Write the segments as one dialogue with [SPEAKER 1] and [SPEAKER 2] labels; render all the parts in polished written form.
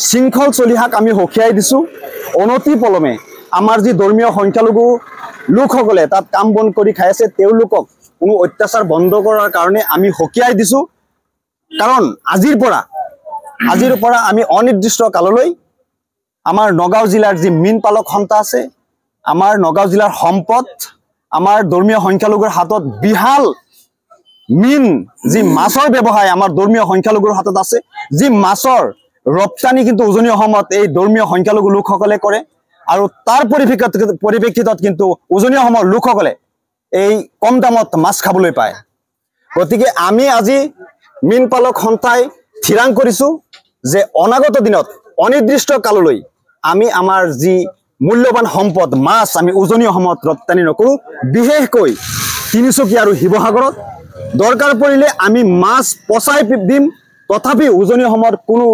[SPEAKER 1] শৃংখল চলিহাক আমি হকিয়াই দিছোঁ। অনতি পলমে আমাৰ যি ধৰ্মীয় সংখ্যালঘু লোকসকলে তাত কাম বন কৰি খাই আছে তেওঁলোকক কোনো অত্যাচাৰ বন্ধ কৰাৰ কাৰণে আমি হকিয়াই দিছোঁ। কাৰণ আজিৰ পৰা আমি অনিৰ্দিষ্ট কাললৈ আমাৰ নগাঁও জিলাৰ যি মীন পালক সন্থা আছে, আমাৰ নগাঁও জিলাৰ সম্পদ, আমাৰ ধৰ্মীয় সংখ্যালঘুৰ হাতত বিশাল মীন যি মাছৰ ব্যৱসায় আমাৰ ধৰ্মীয় সংখ্যালঘুৰ হাতত আছে, যি মাছৰ ৰপ্তানি কিন্তু উজনি অসমত এই ধৰ্মীয় সংখ্যালঘু লোকসকলে কৰে। আৰু তাৰ পৰিপ্ৰেক্ষিতত কিন্তু উজনি অসমৰ লোকসকলে এই কম দামত মাছ খাবলৈ পায়। গতিকে আমি আজি মীন পালক সন্থাই থিৰাং কৰিছোঁ যে অনাগত দিনত অনিৰ্দিষ্ট কাললৈ আমি আমাৰ যি মূল্যৱান সম্পদ মাছ আমি উজনি অসমত ৰপ্তানি নকৰোঁ। বিশেষকৈ তিনিচুকীয়া আৰু শিৱসাগৰত দৰকাৰ পৰিলে আমি মাছ পচাই দিম, তথাপি উজনি অসমৰ কোনো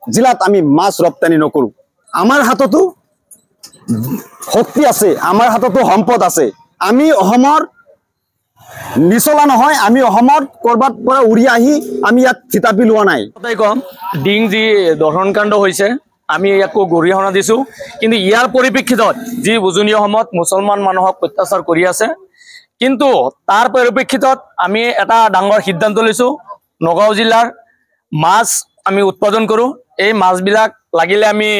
[SPEAKER 1] জিলাত আমি মাছ ৰপ্তানি নকৰোঁ। আমাৰ হাততো শক্তি আছে, আমাৰ হাততো সম্পদ আছে। আমি অসমৰ নিচলা নহয়, আমি অসমত ক'ৰবাত পৰা উৰি আহি আমি ইয়াত থিতাপি লোৱা নাই।
[SPEAKER 2] কম ডিং যি দহনকাণ্ড হৈছে আমি ইয়াকো গৰিহণা দিছোঁ, কিন্তু ইয়াৰ পৰিপ্ৰেক্ষিতত যি উজনি অসমত মুছলমান মানুহক অত্যাচাৰ কৰি আছে, কিন্তু তাৰ পৰিপ্ৰেক্ষিতত আমি এটা ডাঙৰ সিদ্ধান্ত লৈছোঁ। নগাঁও জিলাৰ মাছ আমি উৎপাদন কৰোঁ, এই মাছবিলাক লাগিলে আমি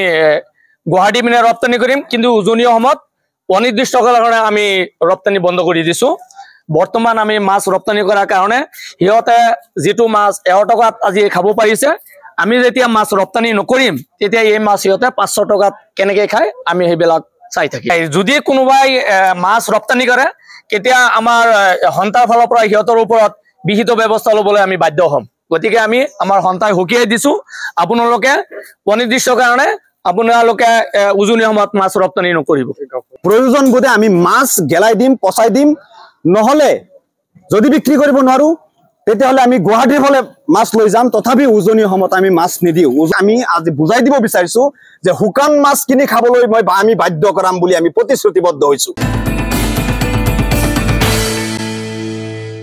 [SPEAKER 2] গুৱাহাটী পিনে ৰপ্তানি কৰিম, কিন্তু উজনি অসমত অনিৰ্দিষ্ট কালৰ কাৰণে আমি ৰপ্তানি বন্ধ কৰি দিছোঁ। বৰ্তমান আমি মাছ ৰপ্তানি কৰাৰ কাৰণে সিহঁতে যিটো মাছ 1,000 টকাত আজি খাব পাৰিছে, আমি যেতিয়া মাছ ৰপ্তানি নকৰিম তেতিয়া এই মাছ সিহঁতে 500 টকাত কেনেকৈ খায় আমি সেইবিলাক চাই থাকিম। যদি কোনোবাই মাছ ৰপ্তানি কৰে তেতিয়া আমাৰ সন্থাৰ ফালৰ পৰা সিহঁতৰ ওপৰত বিহিত ব্যৱস্থা ল'বলৈ আমি বাধ্য হ'ম। গতিকে আমি আমাৰ সন্থাই সকীয়াই দিছোঁ, আপোনালোকে অনিৰ্দিষ্ট কাৰণে আপোনালোকে উজনি অসমত মাছ ৰপ্তানি নকৰিব।
[SPEAKER 1] প্ৰয়োজন বোধে আমি মাছ গেলাই দিম, পচাই দিম, নহ'লে যদি বিক্ৰী কৰিব নোৱাৰোঁ তেতিয়াহ'লে আমি গুৱাহাটীৰ ফালে মাছ লৈ যাম, তথাপি উজনি অসমত আমি মাছ নিদিওঁ। আমি আজি বুজাই দিব বিচাৰিছোঁ যে শুকান মাছ কিনি খাবলৈ আমি বাধ্য কৰাম বুলি আমি প্ৰতিশ্ৰুতিবদ্ধ হৈছোঁ।